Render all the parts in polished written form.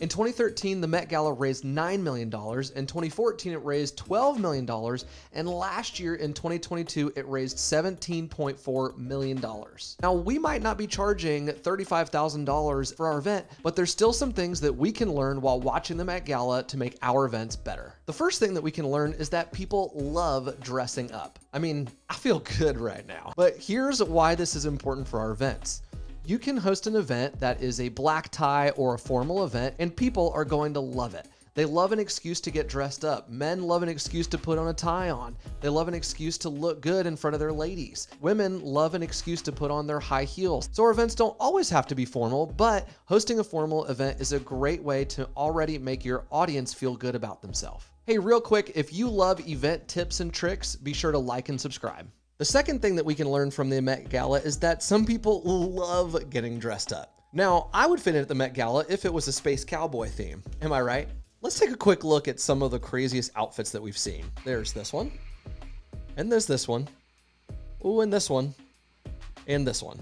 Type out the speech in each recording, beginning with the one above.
In 2013, the Met Gala raised $9 million. In 2014, it raised $12 million. And last year, in 2022, it raised $17.4 million. Now, we might not be charging $35,000 for our event, but there's still some things that we can learn while watching the Met Gala to make our events better. The first thing that we can learn is that people love dressing up. I mean, I feel good right now. But here's why this is important for our events. You can host an event that is a black tie or a formal event, and people are going to love it. They love an excuse to get dressed up. Men love an excuse to put on a tie on. They love an excuse to look good in front of their ladies. Women love an excuse to put on their high heels. So our events don't always have to be formal, but hosting a formal event is a great way to already make your audience feel good about themselves. Hey, real quick, if you love event tips and tricks, be sure to like and subscribe. The second thing that we can learn from the Met Gala is that some people love getting dressed up. Now, I would fit in at the Met Gala if it was a space cowboy theme. Am I right? Let's take a quick look at some of the craziest outfits that we've seen. There's this one, and there's this one. Ooh, and this one, and this one.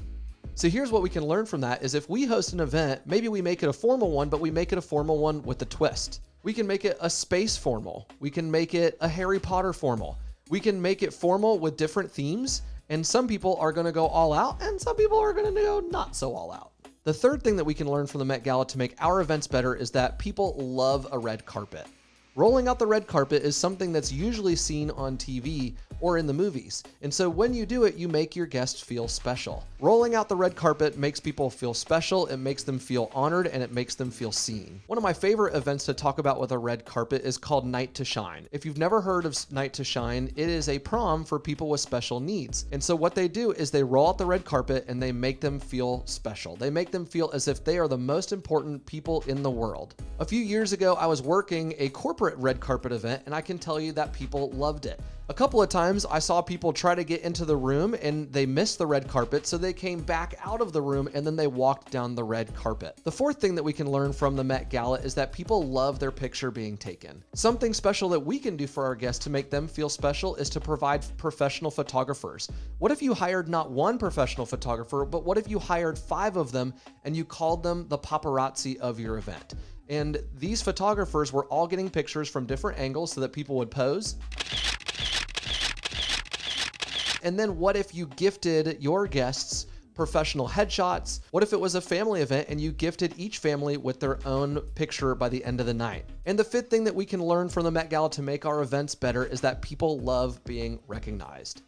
So here's what we can learn from that is if we host an event, maybe we make it a formal one, but we make it a formal one with a twist. We can make it a space formal. We can make it a Harry Potter formal. We can make it formal with different themes, and some people are gonna go all out, and some people are gonna go not so all out. The third thing that we can learn from the Met Gala to make our events better is that people love a red carpet. Rolling out the red carpet is something that's usually seen on TV or in the movies. And so when you do it, you make your guests feel special. Rolling out the red carpet makes people feel special, it makes them feel honored, and it makes them feel seen. One of my favorite events to talk about with a red carpet is called Night to Shine. If you've never heard of Night to Shine, it is a prom for people with special needs. And so what they do is they roll out the red carpet and they make them feel special. They make them feel as if they are the most important people in the world. A few years ago, I was working a corporate red carpet event, and I can tell you that people loved it. A couple of times I saw people try to get into the room and they missed the red carpet, so they came back out of the room and then they walked down the red carpet. The fourth thing that we can learn from the Met Gala is that people love their picture being taken. Something special that we can do for our guests to make them feel special is to provide professional photographers. What if you hired not one professional photographer, but what if you hired 5 of them and you called them the paparazzi of your event? And these photographers were all getting pictures from different angles so that people would pose. And then what if you gifted your guests professional headshots? What if it was a family event and you gifted each family with their own picture by the end of the night? And the fifth thing that we can learn from the Met Gala to make our events better is that people love being recognized.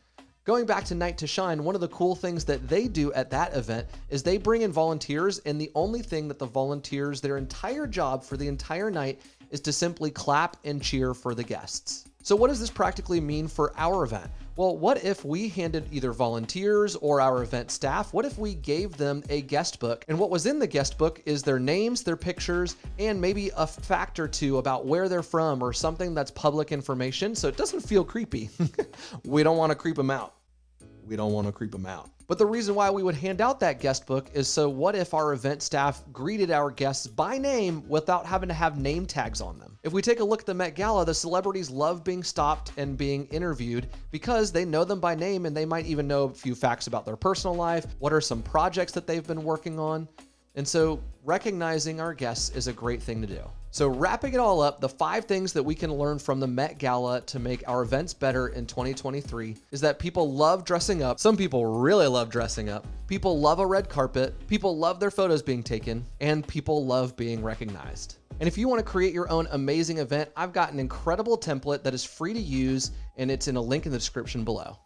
Going back to Night to Shine, one of the cool things that they do at that event is they bring in volunteers, and the only thing that the volunteers, their entire job for the entire night is to simply clap and cheer for the guests. So what does this practically mean for our event? Well, what if we handed either volunteers or our event staff, what if we gave them a guest book? And what was in the guest book is their names, their pictures, and maybe a fact or two about where they're from or something that's public information, so it doesn't feel creepy. We don't want to creep them out. We don't want to creep them out. But the reason why we would hand out that guest book is so what if our event staff greeted our guests by name without having to have name tags on them? If we take a look at the Met Gala, the celebrities love being stopped and being interviewed because they know them by name, and they might even know a few facts about their personal life. What are some projects that they've been working on? And so recognizing our guests is a great thing to do. So wrapping it all up, the 5 things that we can learn from the Met Gala to make our events better in 2023 is that people love dressing up. Some people really love dressing up. People love a red carpet. People love their photos being taken, and people love being recognized. And if you want to create your own amazing event, I've got an incredible template that is free to use, and it's in a link in the description below.